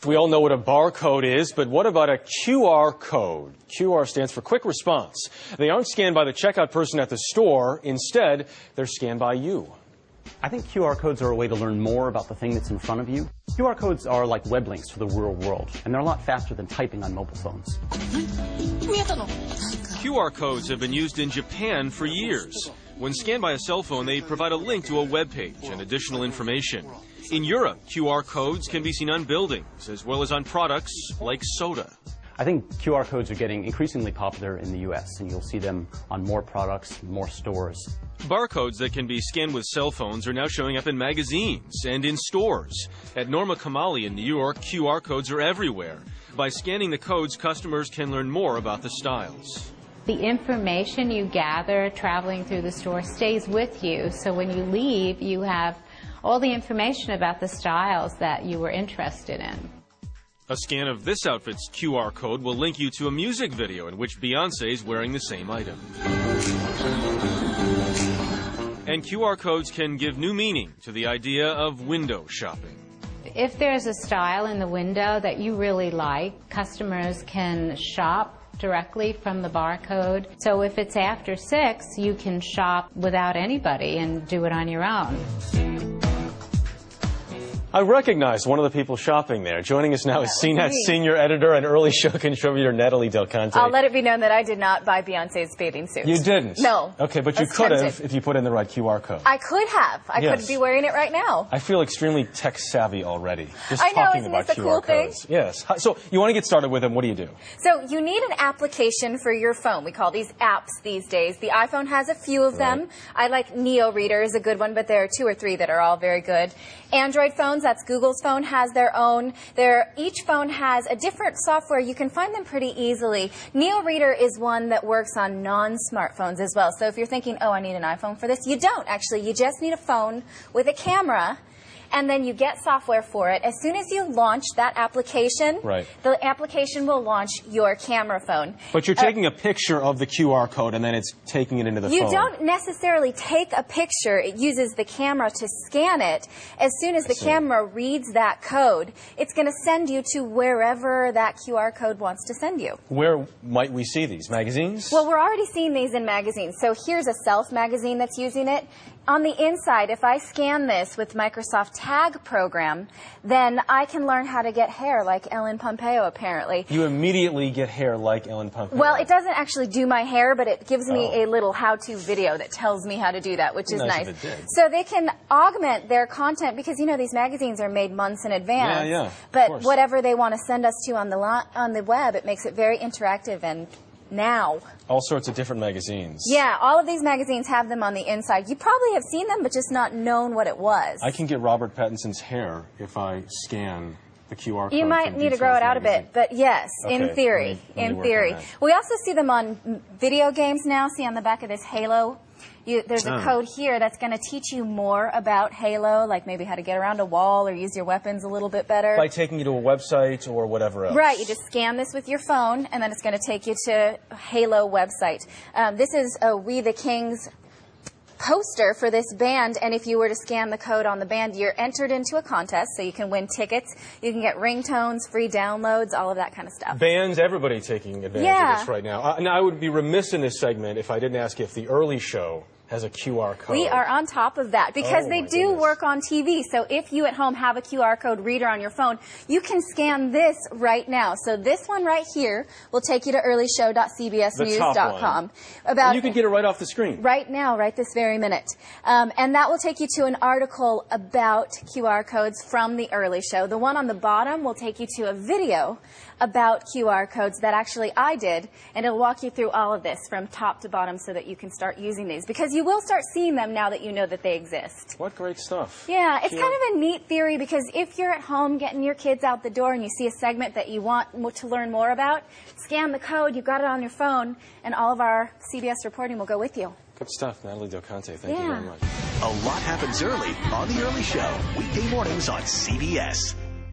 We all know what a barcode is, but what about a QR code? QR stands for quick response. They aren't scanned by the checkout person at the store. Instead, they're scanned by you. I think QR codes are a way to learn more about the thing that's in front of you. QR codes are like web links to the real world, and they're a lot faster than typing on mobile phones. QR codes have been used in Japan for years. When scanned by a cell phone, they provide a link to a web page and additional information. In Europe, QR codes can be seen on buildings as well as on products like soda. I think QR codes are getting increasingly popular in the U.S., and you'll see them on more products, more stores. Barcodes that can be scanned with cell phones are now showing up in magazines and in stores. At Norma Kamali in New York, QR codes are everywhere. By scanning the codes, customers can learn more about the styles. The information you gather traveling through the store stays with you, so when you leave, you have all the information about the styles that you were interested in. A scan of this outfit's QR code will link you to a music video in which Beyoncé is wearing the same item. And QR codes can give new meaning to the idea of window shopping. If there's a style in the window that you really like, customers can shop directly from the barcode. So if it's after 6, you can shop without anybody and do it on your own. I recognize one of the people shopping there. Joining us now is CNET senior editor and early show contributor Natalie Del Conte. I'll let it be known that I did not buy Beyoncé's bathing suit. You didn't? No. Okay, but you could have if you put in the right QR code. I could have. I could be wearing it right now. I feel extremely tech savvy already. Just I know, talking isn't about this a QR cool codes. thing? Yes. So you want to get started with them. What do you do? So you need an application for your phone. We call these apps these days. The iPhone has a few of them. I like Neo Reader is a good one, but there are 2 or 3 that are all very good. Android phones, that's Google's phone, has their own. Each phone has a different software. You can find them pretty easily. Neo Reader is one that works on non-smartphones as well. So if you're thinking, oh, I need an iPhone for this, you don't actually. You just need a phone with a camera, and then you get software for it. As soon as you launch that application, the application will launch your camera phone. But you're taking a picture of the QR code and then it's taking it into the phone. You don't necessarily take a picture. It uses the camera to scan it. As soon as the camera reads that code, it's going to send you to wherever that QR code wants to send you. Where might we see these? Magazines? Well, we're already seeing these in magazines. So here's a Self magazine that's using it. On the inside, if I scan this with Microsoft Tag program, then I can learn how to get hair like Ellen Pompeo, apparently. You immediately get hair like Ellen Pompeo. Well, it doesn't actually do my hair, but it gives me a little how-to video that tells me how to do that, which is nice. If it did. So they can augment their content because, you know, these magazines are made months in advance. Yeah, but whatever they want to send us to on the web, it makes it very interactive and now. All sorts of different magazines. Yeah, all of these magazines have them on the inside. You probably have seen them, but just not known what it was. I can get Robert Pattinson's hair if I scan the QR code. You might need to grow it out a bit, but yes, in theory. In theory. We also see them on video games now. See on the back of this Halo? There's a code here that's going to teach you more about Halo, like maybe how to get around a wall or use your weapons a little bit better. By taking you to a website or whatever else. Right. You just scan this with your phone, and then it's going to take you to a Halo website. This is a We the Kings poster for this band, and if you were to scan the code on the band, you're entered into a contest, so you can win tickets, you can get ringtones, free downloads, all of that kind of stuff. Bands, everybody taking advantage of this right now. Now, I would be remiss in this segment if I didn't ask if the early show has a QR code. We are on top of that because they do work on TV. So if you at home have a QR code reader on your phone, you can scan this right now. So this one right here will take you to earlyshow.cbsnews.com. You can get it right off the screen. Right now, right this very minute. And that will take you to an article about QR codes from the Early Show. The one on the bottom will take you to a video about QR codes that actually I did, and it'll walk you through all of this from top to bottom so that you can start using these, because you will start seeing them now that you know that they exist. What great stuff. Yeah, it's kind of a neat theory, because if you're at home getting your kids out the door and you see a segment that you want to learn more about, scan the code, you've got it on your phone, and all of our CBS reporting will go with you. Good stuff, Natalie Del Conte. Thank you very much. A lot happens early on The Early Show, weekday mornings on CBS.